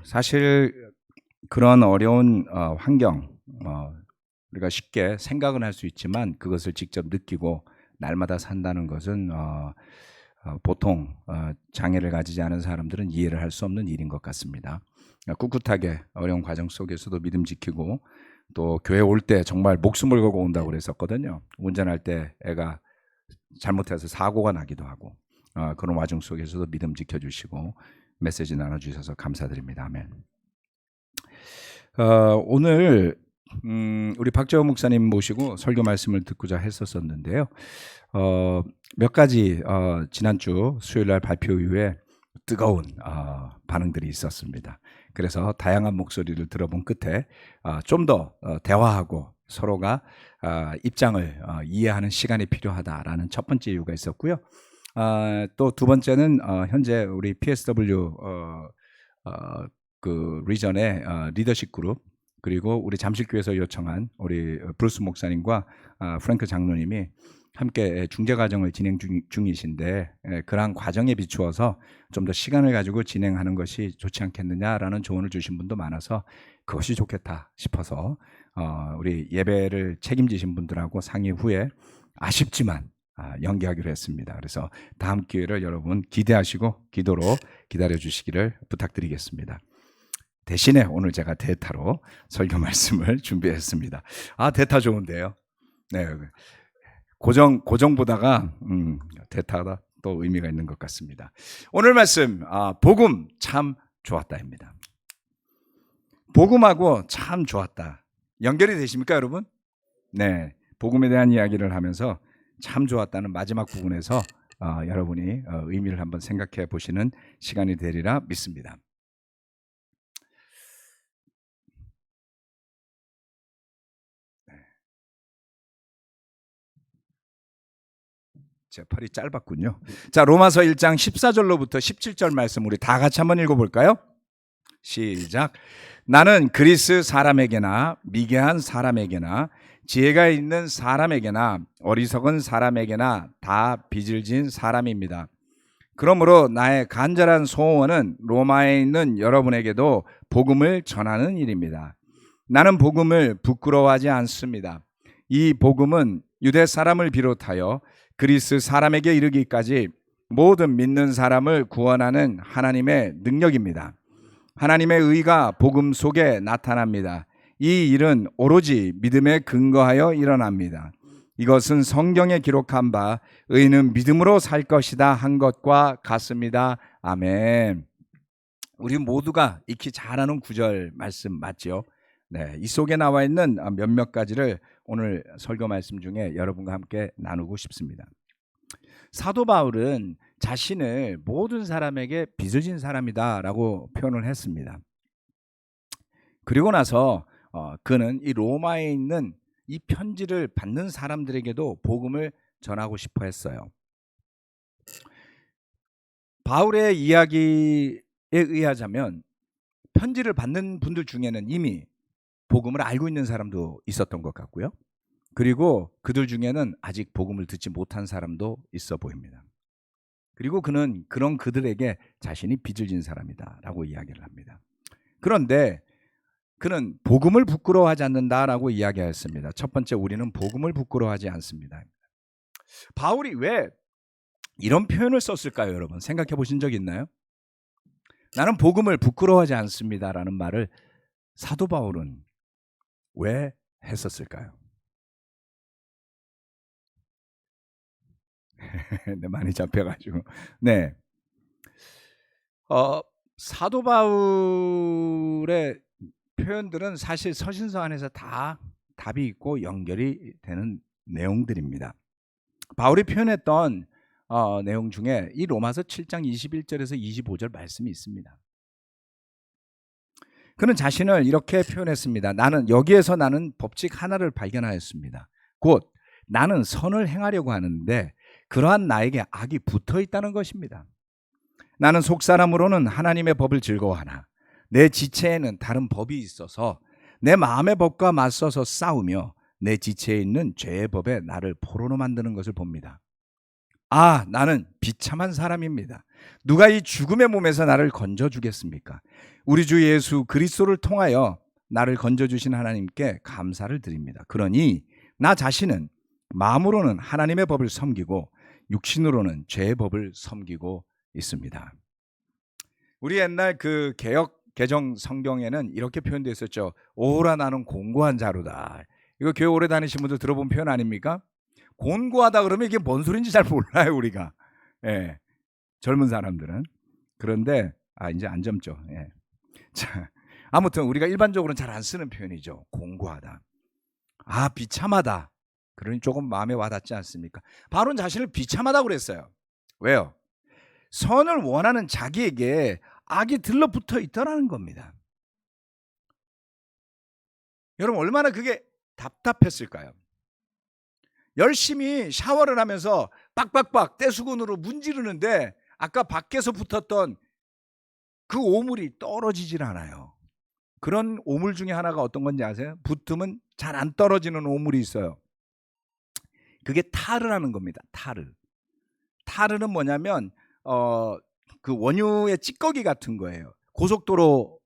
사실 그런 어려운 환경, 우리가 쉽게 생각은 할 수 있지만 그것을 직접 느끼고 날마다 산다는 것은 보통 장애를 가지지 않은 사람들은 이해를 할 수 없는 일인 것 같습니다. 꿋꿋하게 어려운 과정 속에서도 믿음 지키고, 또 교회 올 때 정말 목숨을 걸고 온다고 그랬었거든요. 운전할 때 애가 잘못해서 사고가 나기도 하고, 그런 와중 속에서도 믿음 지켜주시고 메시지 나눠주셔서 감사드립니다. 아멘. 오늘 우리 박재호 목사님 모시고 설교 말씀을 듣고자 했었었는데요. 몇 가지 지난주 수요일 날 발표 이후에 뜨거운 반응들이 있었습니다. 그래서 다양한 목소리를 들어본 끝에 좀 더 대화하고 서로가 입장을 이해하는 시간이 필요하다라는 첫 번째 이유가 있었고요. 또 두 번째는 현재 우리 PSW 그 리전의 리더십 그룹, 그리고 우리 잠실교회에서 요청한 우리 브루스 목사님과 프랭크 장로님이 함께 중재 과정을 진행 중이신데, 그러한 과정에 비추어서 좀 더 시간을 가지고 진행하는 것이 좋지 않겠느냐라는 조언을 주신 분도 많아서 그것이 좋겠다 싶어서 우리 예배를 책임지신 분들하고 상의 후에 아쉽지만 연기하기로 했습니다. 그래서 다음 기회를 여러분 기대하시고 기도로 기다려 주시기를 부탁드리겠습니다. 대신에 오늘 제가 대타로 설교 말씀을 준비했습니다. 대타 좋은데요. 네, 고정 보다가 대타가 또 의미가 있는 것 같습니다. 오늘 말씀 복음 참 좋았다입니다. 복음하고 참 좋았다 연결이 되십니까, 여러분? 네, 복음에 대한 이야기를 하면서 참 좋았다는 마지막 부분에서 여러분이 의미를 한번 생각해 보시는 시간이 되리라 믿습니다. 제 팔이 짧았군요. 자, 로마서 1장 14절로부터 17절 말씀 우리 다 같이 한번 읽어볼까요? 시작. 나는 그리스 사람에게나 미개한 사람에게나 지혜가 있는 사람에게나 어리석은 사람에게나 다 빚을 진 사람입니다. 그러므로 나의 간절한 소원은 로마에 있는 여러분에게도 복음을 전하는 일입니다. 나는 복음을 부끄러워하지 않습니다. 이 복음은 유대 사람을 비롯하여 그리스 사람에게 이르기까지 모든 믿는 사람을 구원하는 하나님의 능력입니다. 하나님의 의가 복음 속에 나타납니다. 이 일은 오로지 믿음에 근거하여 일어납니다. 이것은 성경에 기록한 바 의인은 믿음으로 살 것이다 한 것과 같습니다. 아멘. 우리 모두가 익히 잘 아는 구절 말씀 맞죠? 네, 이 속에 나와 있는 몇몇 가지를 오늘 설교 말씀 중에 여러분과 함께 나누고 싶습니다. 사도 바울은 자신을 모든 사람에게 빚을 진 사람이다라고 표현을 했습니다. 그리고 나서 그는 이 로마에 있는 이 편지를 받는 사람들에게도 복음을 전하고 싶어 했어요. 바울의 이야기에 의하자면 편지를 받는 분들 중에는 이미 복음을 알고 있는 사람도 있었던 것 같고요. 그리고 그들 중에는 아직 복음을 듣지 못한 사람도 있어 보입니다. 그리고 그는 그런 그들에게 자신이 빚을 진 사람이다라고 이야기를 합니다. 그런데 그는 복음을 부끄러워하지 않는다라고 이야기하였습니다. 첫 번째, 우리는 복음을 부끄러워하지 않습니다. 바울이 왜 이런 표현을 썼을까요, 여러분? 생각해 보신 적 있나요? 나는 복음을 부끄러워하지 않습니다라는 말을 사도 바울은 왜 했었을까요? 네, 많이 잡혀가지고. 네. 사도 바울의 표현들은 사실 서신서 안에서 다 답이 있고 연결이 되는 내용들입니다. 바울이 표현했던 내용 중에 이 로마서 7장 21절에서 25절 말씀이 있습니다. 그는 자신을 이렇게 표현했습니다. 여기에서 나는 법칙 하나를 발견하였습니다. 곧 나는 선을 행하려고 하는데 그러한 나에게 악이 붙어 있다는 것입니다. 나는 속사람으로는 하나님의 법을 즐거워하나 내 지체에는 다른 법이 있어서 내 마음의 법과 맞서서 싸우며 내 지체에 있는 죄의 법에 나를 포로로 만드는 것을 봅니다. 아, 나는 비참한 사람입니다. 누가 이 죽음의 몸에서 나를 건져주겠습니까? 우리 주 예수 그리스도를 통하여 나를 건져주신 하나님께 감사를 드립니다. 그러니 나 자신은 마음으로는 하나님의 법을 섬기고 육신으로는 죄의 법을 섬기고 있습니다. 우리 옛날 그 개역 개정 성경에는 이렇게 표현되어 있었죠. 오호라 나는 곤고한 자로다. 이거 교회 오래 다니신 분들 들어본 표현 아닙니까? 곤고하다 그러면 이게 뭔 소리인지 잘 몰라요, 우리가. 예. 젊은 사람들은. 그런데 이제 안 젊죠. 예. 자, 아무튼 우리가 일반적으로는 잘 안 쓰는 표현이죠. 곤고하다. 비참하다. 그러니 조금 마음에 와닿지 않습니까? 바울은 자신을 비참하다고 그랬어요. 왜요? 선을 원하는 자기에게 악이 들러붙어 있더라는 겁니다. 여러분 얼마나 그게 답답했을까요? 열심히 샤워를 하면서 빡빡빡 떼수건으로 문지르는데 아까 밖에서 붙었던 그 오물이 떨어지질 않아요. 그런 오물 중에 하나가 어떤 건지 아세요? 붙으면 잘 안 떨어지는 오물이 있어요. 그게 타르라는 겁니다. 타르. 타르는 뭐냐면 그 원유의 찌꺼기 같은 거예요. 고속도로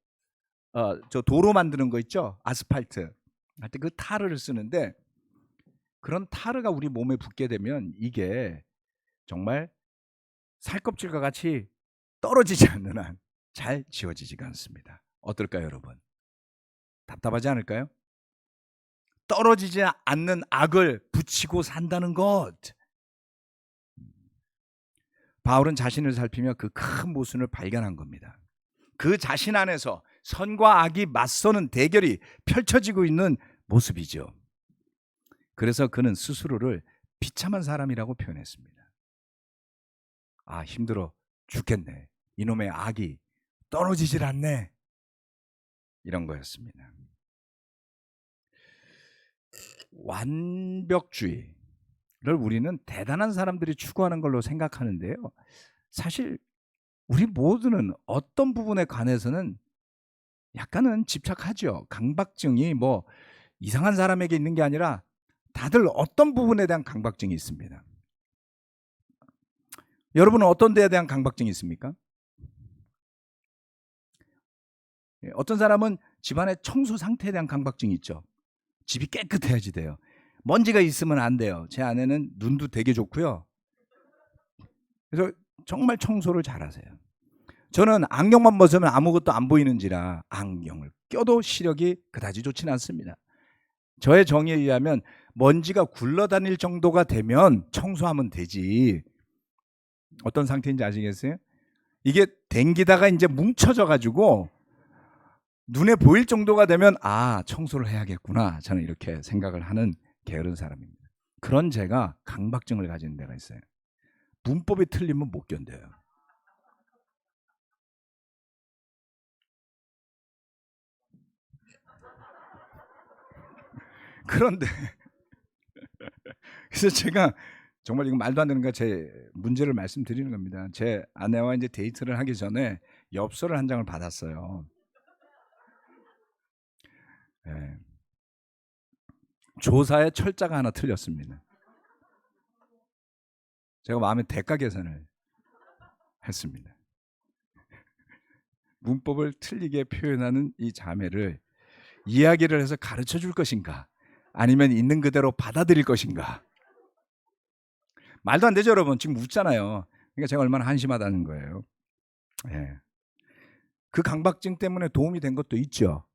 저 도로 만드는 거 있죠? 아스팔트. 할 때 그 타르를 쓰는데 그런 타르가 우리 몸에 붙게 되면 이게 정말 살껍질과 같이 떨어지지 않는 한 잘 지워지지가 않습니다. 어떨까요, 여러분? 답답하지 않을까요? 떨어지지 않는 악을 붙이고 산다는 것. 바울은 자신을 살피며 그 큰 모순을 발견한 겁니다. 그 자신 안에서 선과 악이 맞서는 대결이 펼쳐지고 있는 모습이죠. 그래서 그는 스스로를 비참한 사람이라고 표현했습니다. 힘들어 죽겠네. 이놈의 악이 떨어지질 않네. 이런 거였습니다. 완벽주의를 우리는 대단한 사람들이 추구하는 걸로 생각하는데요. 사실 우리 모두는 어떤 부분에 관해서는 약간은 집착하죠. 강박증이 뭐 이상한 사람에게 있는 게 아니라 다들 어떤 부분에 대한 강박증이 있습니다. 여러분은 어떤 데에 대한 강박증이 있습니까? 어떤 사람은 집안의 청소 상태에 대한 강박증이 있죠. 집이 깨끗해야지 돼요. 먼지가 있으면 안 돼요. 제 아내는 눈도 되게 좋고요. 그래서 정말 청소를 잘하세요. 저는 안경만 벗으면 아무것도 안 보이는지라 안경을 껴도 시력이 그다지 좋지는 않습니다. 저의 정의에 의하면 먼지가 굴러다닐 정도가 되면 청소하면 되지. 어떤 상태인지 아시겠어요? 이게 댕기다가 이제 뭉쳐져 가지고 눈에 보일 정도가 되면 청소를 해야겠구나. 저는 이렇게 생각을 하는 게으른 사람입니다. 그런 제가 강박증을 가지는 데가 있어요. 문법이 틀리면 못 견뎌요. 그런데 그래서 제가 정말 이거 말도 안 되는 거 제 문제를 말씀드리는 겁니다. 제 아내와 이제 데이트를 하기 전에 엽서를 한 장을 받았어요. 네. 조사에 철자가 하나 틀렸습니다. 제가 마음의 대가 계산을 했습니다. 문법을 틀리게 표현하는 이 자매를 이야기를 해서 가르쳐 줄 것인가 아니면 있는 그대로 받아들일 것인가. 말도 안 되죠, 여러분. 지금 웃잖아요. 그러니까 제가 얼마나 한심하다는 거예요. 예. 그 강박증 때문에 도움이 된 것도 있죠.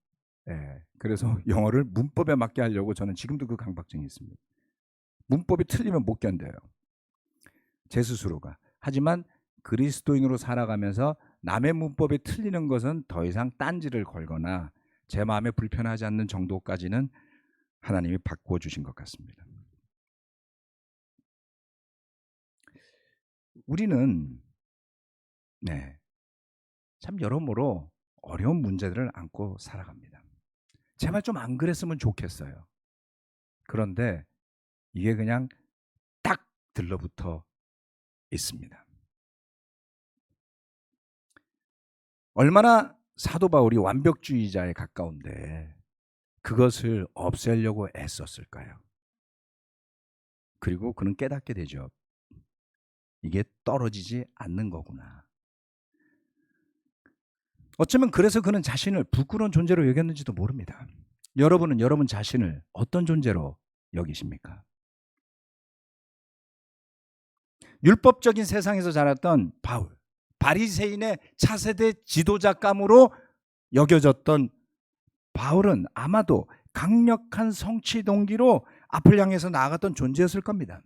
예. 그래서 영어를 문법에 맞게 하려고 저는 지금도 그 강박증이 있습니다. 문법이 틀리면 못 견뎌요. 제 스스로가. 하지만 그리스도인으로 살아가면서 남의 문법이 틀리는 것은 더 이상 딴지를 걸거나 제 마음에 불편하지 않는 정도까지는 하나님이 바꾸어 주신 것 같습니다. 우리는 참 여러모로 어려운 문제들을 안고 살아갑니다. 제발 좀 안 그랬으면 좋겠어요. 그런데 이게 그냥 딱 들러붙어 있습니다. 얼마나 사도 바울이 완벽주의자에 가까운데 그것을 없애려고 애썼을까요? 그리고 그는 깨닫게 되죠. 이게 떨어지지 않는 거구나. 어쩌면 그래서 그는 자신을 부끄러운 존재로 여겼는지도 모릅니다. 여러분은 여러분 자신을 어떤 존재로 여기십니까? 율법적인 세상에서 자랐던 바울, 바리새인의 차세대 지도자감으로 여겨졌던 바울은 아마도 강력한 성취 동기로 앞을 향해서 나아갔던 존재였을 겁니다.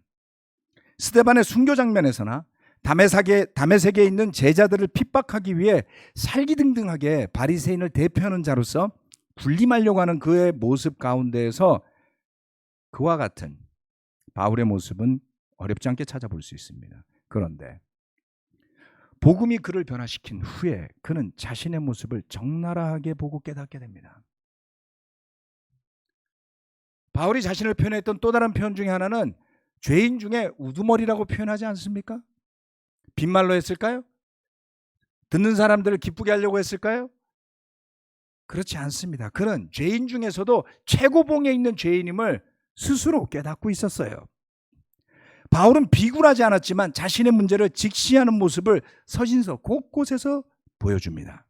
스데반의 순교 장면에서나 다메섹에 있는 제자들을 핍박하기 위해 살기등등하게 바리새인을 대표하는 자로서 군림하려고 하는 그의 모습 가운데에서 그와 같은 바울의 모습은 어렵지 않게 찾아볼 수 있습니다. 그런데 복음이 그를 변화시킨 후에 그는 자신의 모습을 적나라하게 보고 깨닫게 됩니다. 바울이 자신을 표현했던 또 다른 표현 중에 하나는 죄인 중에 우두머리라고 표현하지 않습니까? 빈말로 했을까요? 듣는 사람들을 기쁘게 하려고 했을까요? 그렇지 않습니다. 그는 죄인 중에서도 최고봉에 있는 죄인임을 스스로 깨닫고 있었어요. 바울은 비굴하지 않았지만 자신의 문제를 직시하는 모습을 서신서 곳곳에서 보여줍니다.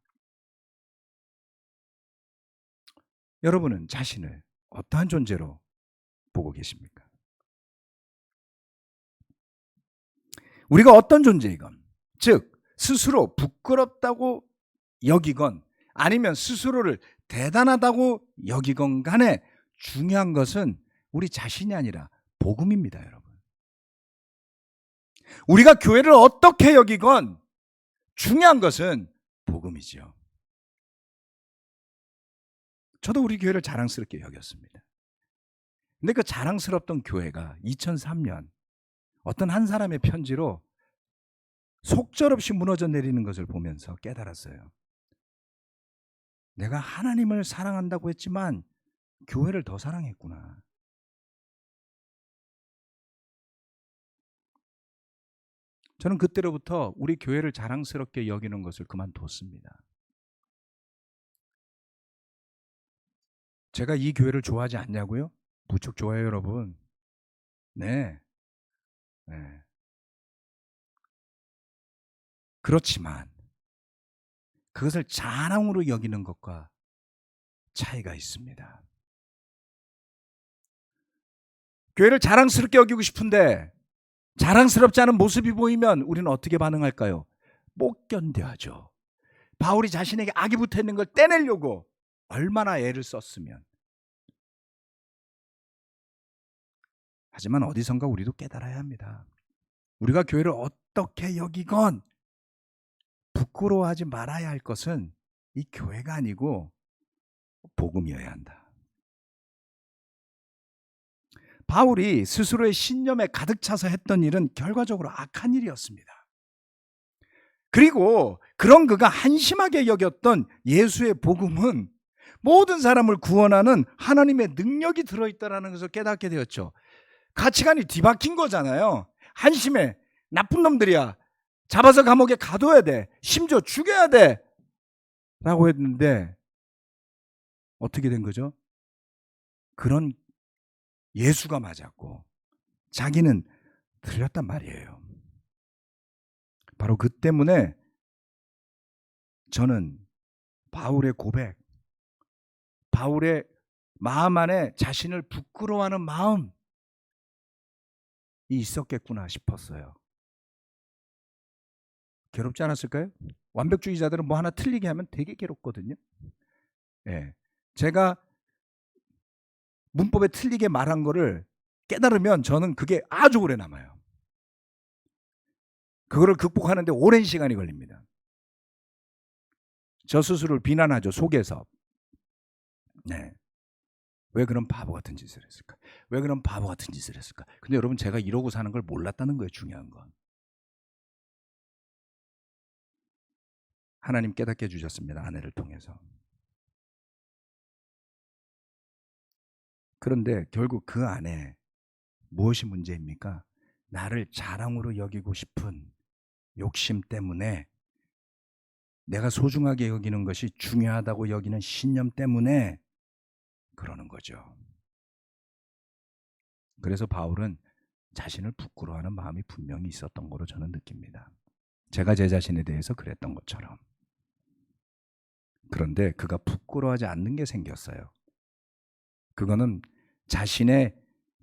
여러분은 자신을 어떠한 존재로 보고 계십니까? 우리가 어떤 존재이건, 즉 스스로 부끄럽다고 여기건 아니면 스스로를 대단하다고 여기건 간에 중요한 것은 우리 자신이 아니라 복음입니다, 여러분. 우리가 교회를 어떻게 여기건 중요한 것은 복음이죠. 저도 우리 교회를 자랑스럽게 여겼습니다. 근데 그 자랑스럽던 교회가 2003년 어떤 한 사람의 편지로 속절없이 무너져 내리는 것을 보면서 깨달았어요. 내가 하나님을 사랑한다고 했지만 교회를 더 사랑했구나. 저는 그때로부터 우리 교회를 자랑스럽게 여기는 것을 그만뒀습니다. 제가 이 교회를 좋아하지 않냐고요? 무척 좋아해요, 여러분. 네. 그렇지만 그것을 자랑으로 여기는 것과 차이가 있습니다. 교회를 자랑스럽게 여기고 싶은데 자랑스럽지 않은 모습이 보이면 우리는 어떻게 반응할까요? 못 견뎌하죠. 바울이 자신에게 악이 붙어 있는 걸 떼내려고 얼마나 애를 썼으면. 하지만 어디선가 우리도 깨달아야 합니다. 우리가 교회를 어떻게 여기건 부끄러워하지 말아야 할 것은 이 교회가 아니고 복음이어야 한다. 바울이 스스로의 신념에 가득 차서 했던 일은 결과적으로 악한 일이었습니다. 그리고 그런 그가 한심하게 여겼던 예수의 복음은 모든 사람을 구원하는 하나님의 능력이 들어있다는 것을 깨닫게 되었죠. 가치관이 뒤바뀐 거잖아요. 한심해. 나쁜 놈들이야. 잡아서 감옥에 가둬야 돼. 심지어 죽여야 돼. 라고 했는데 어떻게 된 거죠? 그런 예수가 맞았고 자기는 틀렸단 말이에요. 바로 그 때문에 저는 바울의 고백, 바울의 마음 안에 자신을 부끄러워하는 마음이 있었겠구나 싶었어요. 괴롭지 않았을까요? 완벽주의자들은 뭐 하나 틀리게 하면 되게 괴롭거든요. 예. 제가 문법에 틀리게 말한 거를 깨달으면 저는 그게 아주 오래 남아요. 그거를 극복하는데 오랜 시간이 걸립니다. 저 스스로를 비난하죠, 속에서. 네. 왜 그런 바보 같은 짓을 했을까? 왜 그런 바보 같은 짓을 했을까? 근데 여러분, 제가 이러고 사는 걸 몰랐다는 거예요, 중요한 건. 하나님 깨닫게 해주셨습니다, 아내를 통해서. 그런데 결국 그 안에 무엇이 문제입니까? 나를 자랑으로 여기고 싶은 욕심 때문에, 내가 소중하게 여기는 것이 중요하다고 여기는 신념 때문에 그러는 거죠. 그래서 바울은 자신을 부끄러워하는 마음이 분명히 있었던 거로 저는 느낍니다. 제가 제 자신에 대해서 그랬던 것처럼. 그런데 그가 부끄러워하지 않는 게 생겼어요. 그거는 자신의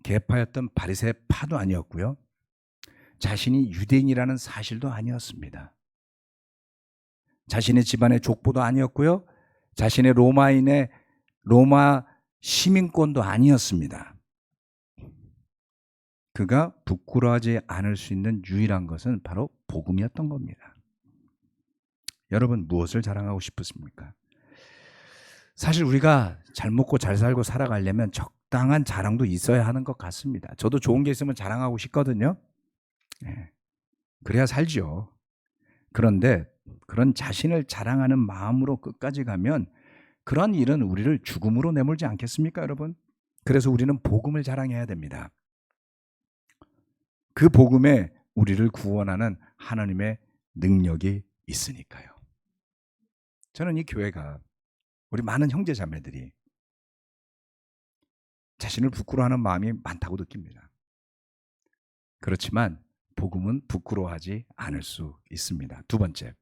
계파였던 바리새파도 아니었고요. 자신이 유대인이라는 사실도 아니었습니다. 자신의 집안의 족보도 아니었고요. 자신의 로마 시민권도 아니었습니다. 그가 부끄러워하지 않을 수 있는 유일한 것은 바로 복음이었던 겁니다. 여러분, 무엇을 자랑하고 싶으십니까? 사실 우리가 잘 먹고 잘 살고 살아가려면 적당한 자랑도 있어야 하는 것 같습니다. 저도 좋은 게 있으면 자랑하고 싶거든요. 그래야 살죠. 그런데 그런 자신을 자랑하는 마음으로 끝까지 가면 그런 일은 우리를 죽음으로 내몰지 않겠습니까, 여러분? 그래서 우리는 복음을 자랑해야 됩니다. 그 복음에 우리를 구원하는 하나님의 능력이 있으니까요. 저는 이 교회가 우리 많은 형제 자매들이 자신을 부끄러워하는 마음이 많다고 느낍니다. 그렇지만 복음은 부끄러워하지 않을 수 있습니다. 두 번째,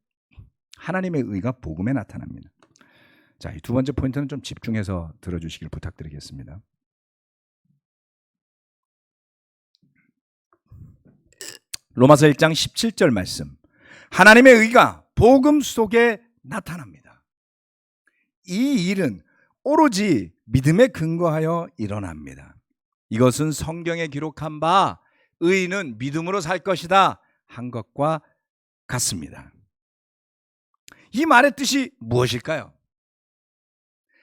하나님의 의가 복음에 나타납니다. 자, 이 두 번째 포인트는 좀 집중해서 들어주시길 부탁드리겠습니다. 로마서 1장 17절 말씀. 하나님의 의가 복음 속에 나타납니다. 이 일은 오로지 믿음에 근거하여 일어납니다. 이것은 성경에 기록한 바 의인은 믿음으로 살 것이다 한 것과 같습니다. 이 말의 뜻이 무엇일까요?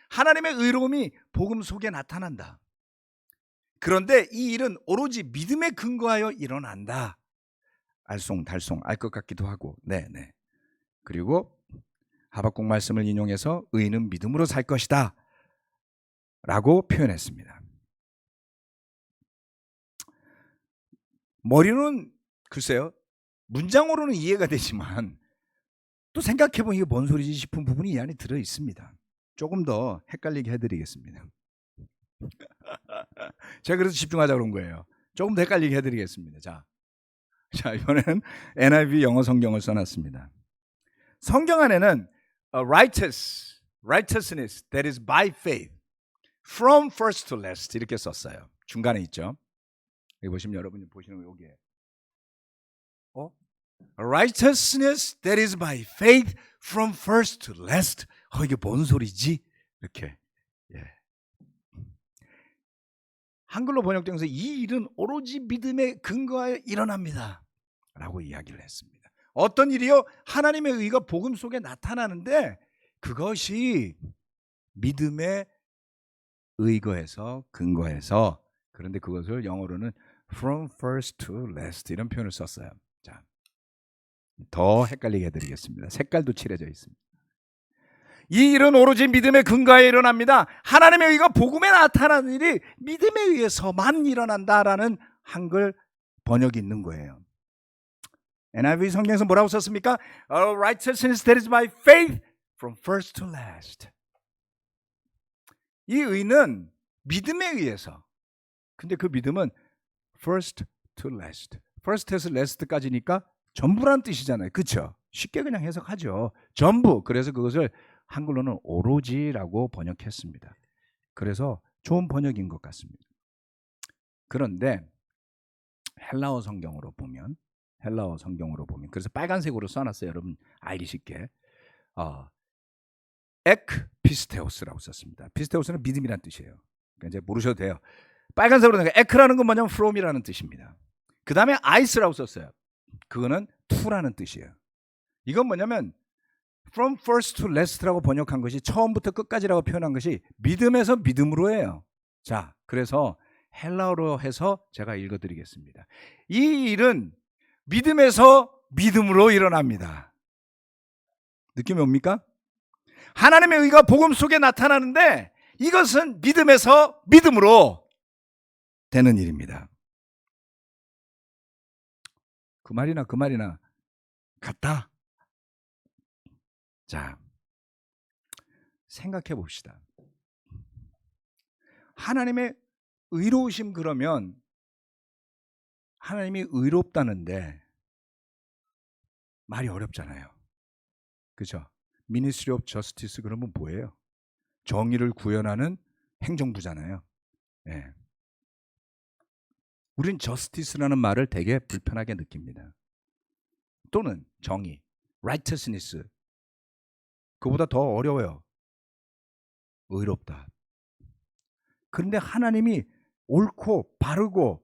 하나님의 의로움이 복음 속에 나타난다. 그런데 이 일은 오로지 믿음에 근거하여 일어난다. 알쏭달쏭 알 것 같기도 하고, 네네. 그리고 하박국 말씀을 인용해서 의인은 믿음으로 살 것이다 라고 표현했습니다. 머리로는 글쎄요, 문장으로는 이해가 되지만 또 생각해보면 이게 뭔 소리지 싶은 부분이 이 안에 들어있습니다. 조금 더 헷갈리게 해드리겠습니다. 제가 그래서 집중하자고 그런 거예요. 조금 더 헷갈리게 해드리겠습니다. 자, 이번에는 NIV 영어 성경을 써놨습니다. 성경 안에는 righteousness that is by faith from first to last 이렇게 썼어요. 중간에 있죠. 여기 보시면 여러분이 보시는 거 여기에 righteousness that is by faith from first to last. 이게 뭔 소리지? 이렇게. 한글로 번역되면서 이 일은 오로지 믿음에 근거하여 일어납니다 라고 이야기를 했습니다. 어떤 일이요? 하나님의 의가 복음 속에 나타나는데 그것이 믿음에 의거해서 근거해서, 그런데 그것을 영어로는 from first to last 이런 표현을 썼어요. 자, 더 헷갈리게 해드리겠습니다. 색깔도 칠해져 있습니다. 이 일은 오로지 믿음의 근거에 일어납니다. 하나님의 의가 복음에 나타나는 일이 믿음에 의해서만 일어난다라는 한글 번역이 있는 거예요. NIV 성경에서 뭐라고 썼습니까? Righteousness that is by faith from first to last. 이 의는 믿음에 의해서, 근데 그 믿음은 first to last. first에서 last까지니까 전부란 뜻이잖아요. 그렇죠? 쉽게 그냥 해석하죠. 전부. 그래서 그것을 한글로는 오로지라고 번역했습니다. 그래서 좋은 번역인 것 같습니다. 그런데 헬라어 성경으로 보면 그래서 빨간색으로 써놨어요. 여러분 알기 쉽게. 에크피스테오스라고 썼습니다. 피스테오스는 믿음이란 뜻이에요. 그러니까 이제 모르셔도 돼요. 빨간색으로 에크라는 건 뭐냐면 from이라는 뜻입니다. 그 다음에 ice라고 썼어요. 그거는 to라는 뜻이에요. 이건 뭐냐면 from first to last라고 번역한 것이, 처음부터 끝까지라고 표현한 것이 믿음에서 믿음으로예요. 자, 그래서 헬라어로 해서 제가 읽어드리겠습니다. 이 일은 믿음에서 믿음으로 일어납니다. 느낌이 옵니까? 하나님의 의가 복음 속에 나타나는데 이것은 믿음에서 믿음으로 되는 일입니다. 그 말이나 같다. 자, 생각해 봅시다. 하나님의 의로우심, 그러면 하나님이 의롭다는데 말이 어렵잖아요. 그죠? Ministry of Justice 그러면 뭐예요? 정의를 구현하는 행정부잖아요. 예. 우린 justice라는 말을 되게 불편하게 느낍니다. 또는 정의, righteousness. 그보다 더 어려워요. 의롭다. 그런데 하나님이 옳고 바르고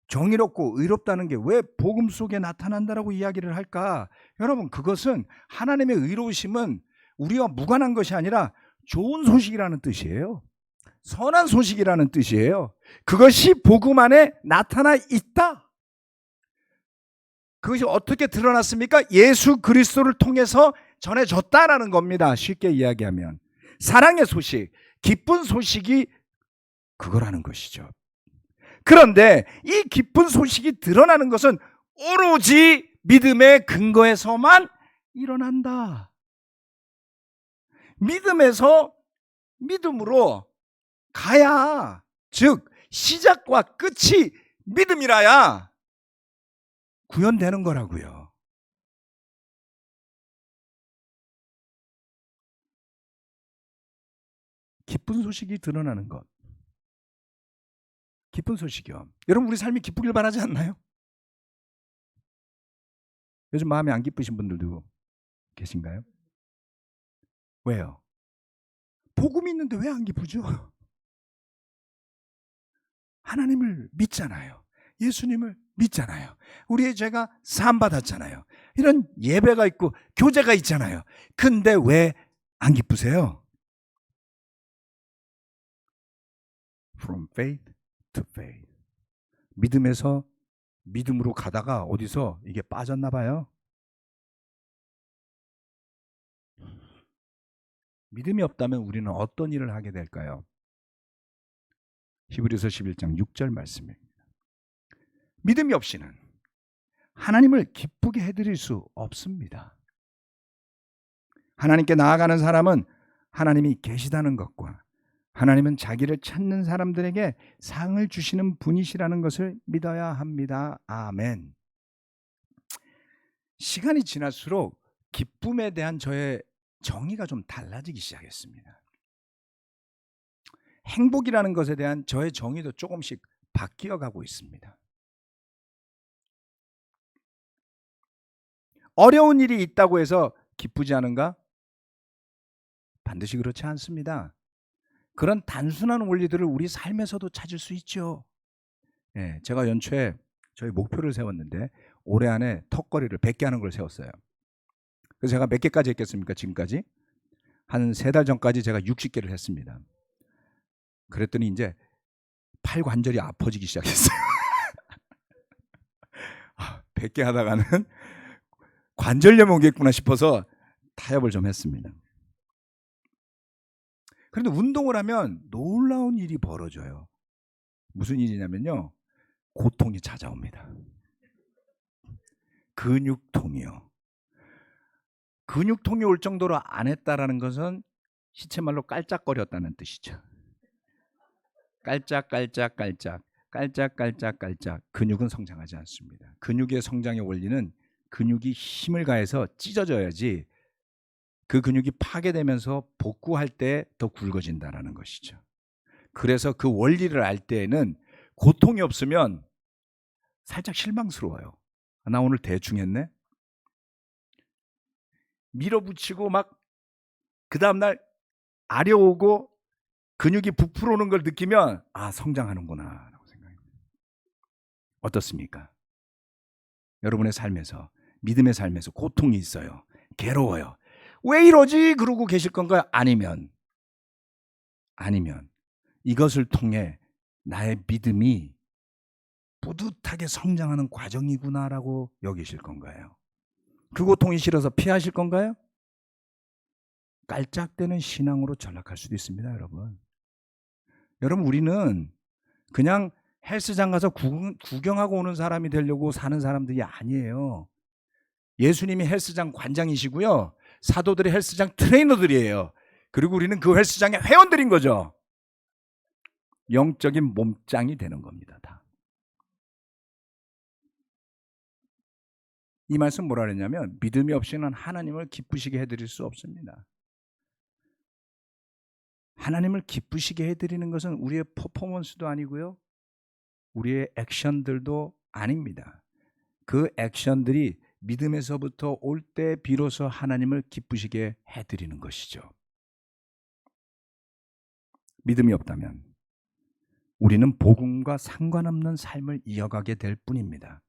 정의롭고 의롭다는 게 왜 복음 속에 나타난다라고 이야기를 할까? 여러분, 그것은 하나님의 의로우심은 우리와 무관한 것이 아니라 좋은 소식이라는 뜻이에요. 선한 소식이라는 뜻이에요. 그것이 복음 안에 나타나 있다. 그것이 어떻게 드러났습니까? 예수 그리스도를 통해서 전해졌다라는 겁니다. 쉽게 이야기하면 사랑의 소식, 기쁜 소식이 그거라는 것이죠. 그런데 이 기쁜 소식이 드러나는 것은 오로지 믿음의 근거에서만 일어난다. 믿음에서 믿음으로 가야, 즉 시작과 끝이 믿음이라야 구현되는 거라고요. 기쁜 소식이 드러나는 것. 기쁜 소식이요. 여러분, 우리 삶이 기쁘길 바라지 않나요? 요즘 마음이 안 기쁘신 분들도 계신가요? 왜요? 복음이 있는데 왜 안 기쁘죠? 하나님을 믿잖아요. 예수님을 믿잖아요. 우리의 죄가 사함받았잖아요. 이런 예배가 있고 교제가 있잖아요. 근데 왜 안 기쁘세요? From faith to faith. 믿음에서 믿음으로 가다가 어디서 이게 빠졌나 봐요. 믿음이 없다면 우리는 어떤 일을 하게 될까요? 히브리서 11장 6절 말씀입니다. 믿음이 없이는 하나님을 기쁘게 해드릴 수 없습니다. 하나님께 나아가는 사람은 하나님이 계시다는 것과 하나님은 자기를 찾는 사람들에게 상을 주시는 분이시라는 것을 믿어야 합니다. 아멘. 시간이 지날수록 기쁨에 대한 저의 정의가 좀 달라지기 시작했습니다. 행복이라는 것에 대한 저의 정의도 조금씩 바뀌어 가고 있습니다. 어려운 일이 있다고 해서 기쁘지 않은가? 반드시 그렇지 않습니다. 그런 단순한 원리들을 우리 삶에서도 찾을 수 있죠. 예, 제가 연초에 저희 목표를 세웠는데 올해 안에 턱걸이를 100개 하는 걸 세웠어요. 그래서 제가 몇 개까지 했겠습니까? 지금까지? 한 3달 전까지 제가 60개를 했습니다. 그랬더니 이제 팔 관절이 아파지기 시작했어요. 100개 하다가는 관절염 오겠구나 싶어서 타협을 좀 했습니다. 그런데 운동을 하면 놀라운 일이 벌어져요. 무슨 일이냐면요, 고통이 찾아옵니다. 근육통이요. 근육통이 올 정도로 안 했다라는 것은 시체말로 깔짝거렸다는 뜻이죠. 깔짝깔짝깔짝, 깔짝깔짝깔짝. 근육은 성장하지 않습니다. 근육의 성장의 원리는 근육이 힘을 가해서 찢어져야지 그 근육이 파괴되면서 복구할 때 더 굵어진다라는 것이죠. 그래서 그 원리를 알 때에는 고통이 없으면 살짝 실망스러워요. 나 오늘 대충 했네? 밀어붙이고 막 그 다음날 아려오고 근육이 부풀어 오는 걸 느끼면 성장하는구나 라고 생각합니다. 어떻습니까? 여러분의 삶에서, 믿음의 삶에서 고통이 있어요. 괴로워요. 왜 이러지? 그러고 계실 건가요? 아니면 이것을 통해 나의 믿음이 뿌듯하게 성장하는 과정이구나라고 여기실 건가요? 그 고통이 싫어서 피하실 건가요? 깔짝대는 신앙으로 전락할 수도 있습니다, 여러분. 여러분, 우리는 그냥 헬스장 가서 구경하고 오는 사람이 되려고 사는 사람들이 아니에요. 예수님이 헬스장 관장이시고요. 사도들이 헬스장 트레이너들이에요. 그리고 우리는 그 헬스장의 회원들인 거죠. 영적인 몸짱이 되는 겁니다. 다. 이 말씀 뭐라 그랬냐면 믿음이 없이는 하나님을 기쁘시게 해드릴 수 없습니다. 하나님을 기쁘시게 해드리는 것은 우리의 퍼포먼스도 아니고요, 우리의 액션들도 아닙니다. 그 액션들이 믿음에서부터 올 때 비로소 하나님을 기쁘시게 해드리는 것이죠. 믿음이 없다면 우리는 복음과 상관없는 삶을 이어가게 될 뿐입니다.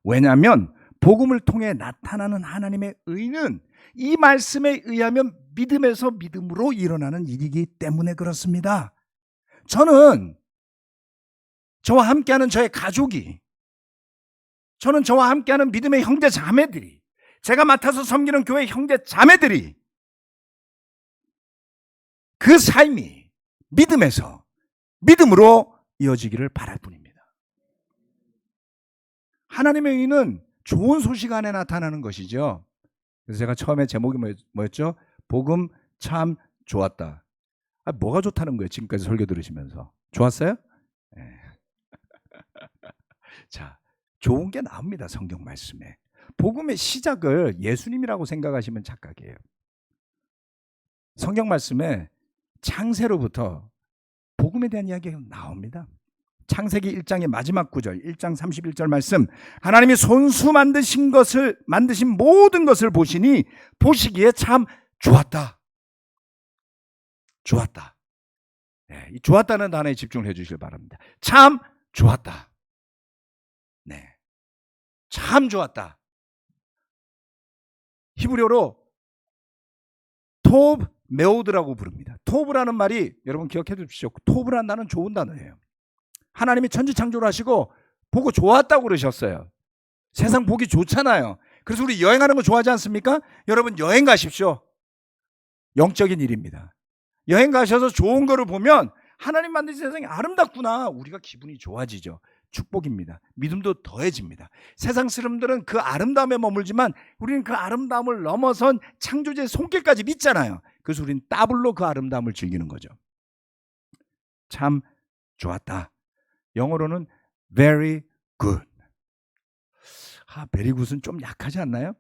왜냐하면 복음을 통해 나타나는 하나님의 의는 이 말씀에 의하면 믿음에서 믿음으로 일어나는 일이기 때문에 그렇습니다. 저는 저와 함께하는 저의 가족이, 저는 저와 함께하는 믿음의 형제 자매들이, 제가 맡아서 섬기는 교회 형제 자매들이 그 삶이 믿음에서 믿음으로 이어지기를 바랄 뿐입니다. 하나님의 의는 좋은 소식 안에 나타나는 것이죠. 그래서 제가 처음에 제목이 뭐였죠? 복음 참 좋았다. 뭐가 좋다는 거예요? 지금까지 설교 들으시면서 좋았어요? 네. 자, 좋은 게 나옵니다. 성경 말씀에. 복음의 시작을 예수님이라고 생각하시면 착각이에요. 성경 말씀에 창세로부터 복음에 대한 이야기가 나옵니다. 창세기 1장의 마지막 구절, 1장 31절 말씀, 하나님이 손수 만드신 모든 것을 보시니 보시기에 참 좋았다. 좋았다. 네, 이 좋았다는 단어에 집중을 해주시길 바랍니다. 참 좋았다. 네, 참 좋았다. 히브리어로 토브 메오드라고 부릅니다. 토브라는 말이 여러분 기억해 두십시오. 토브라는 단어는 좋은 단어예요. 하나님이 천지창조를 하시고 보고 좋았다고 그러셨어요. 세상 보기 좋잖아요. 그래서 우리 여행하는 거 좋아하지 않습니까? 여러분 여행 가십시오. 영적인 일입니다. 여행 가셔서 좋은 거를 보면 하나님 만드신 세상이 아름답구나, 우리가 기분이 좋아지죠. 축복입니다. 믿음도 더해집니다. 세상 사람들은 그 아름다움에 머물지만 우리는 그 아름다움을 넘어선 창조주의 손길까지 믿잖아요. 그래서 우리는 더블로 그 아름다움을 즐기는 거죠. 참 좋았다. 영어로는 very good. very good은 좀 약하지 않나요?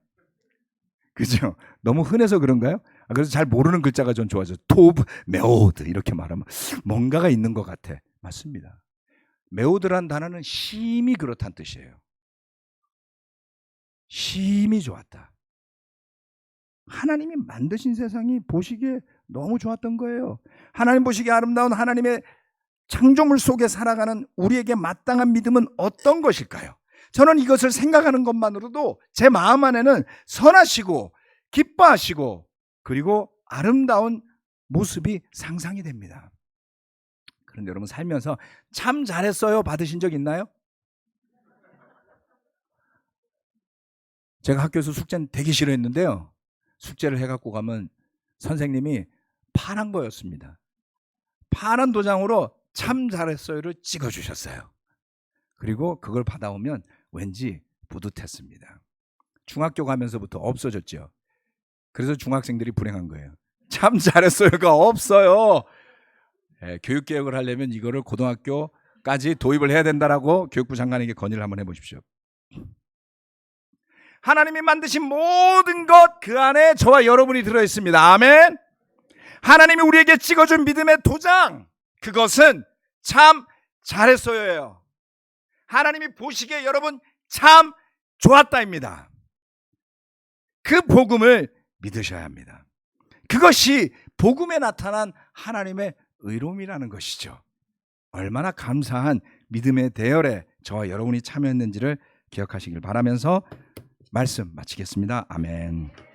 그죠? 너무 흔해서 그런가요? 그래서 잘 모르는 글자가 전 좋아져. 토브 메오드 이렇게 말하면 뭔가가 있는 것 같아. 맞습니다. 메오드란 단어는 심히 그렇다는 뜻이에요. 심히 좋았다. 하나님이 만드신 세상이 보시기에 너무 좋았던 거예요. 하나님 보시기에 아름다운 하나님의 창조물 속에 살아가는 우리에게 마땅한 믿음은 어떤 것일까요? 저는 이것을 생각하는 것만으로도 제 마음 안에는 선하시고 기뻐하시고 그리고 아름다운 모습이 상상이 됩니다. 그런데 여러분 살면서 참 잘했어요 받으신 적 있나요? 제가 학교에서 숙제는 되게 싫어했는데요, 숙제를 해갖고 가면 선생님이 파란 거였습니다. 파란 도장으로 참 잘했어요를 찍어주셨어요. 그리고 그걸 받아오면 왠지 뿌듯했습니다. 중학교 가면서부터 없어졌죠. 그래서 중학생들이 불행한 거예요. 참 잘했어요가 없어요. 교육개혁을 하려면 이거를 고등학교까지 도입을 해야 된다라고 교육부 장관에게 건의를 한번 해보십시오. 하나님이 만드신 모든 것 그 안에 저와 여러분이 들어있습니다. 아멘. 하나님이 우리에게 찍어준 믿음의 도장, 그것은 참 잘했어요예요. 하나님이 보시기에 여러분 참 좋았다입니다. 그 복음을 믿으셔야 합니다. 그것이 복음에 나타난 하나님의 의로움이라는 것이죠. 얼마나 감사한 믿음의 대열에 저와 여러분이 참여했는지를 기억하시길 바라면서 말씀 마치겠습니다. 아멘.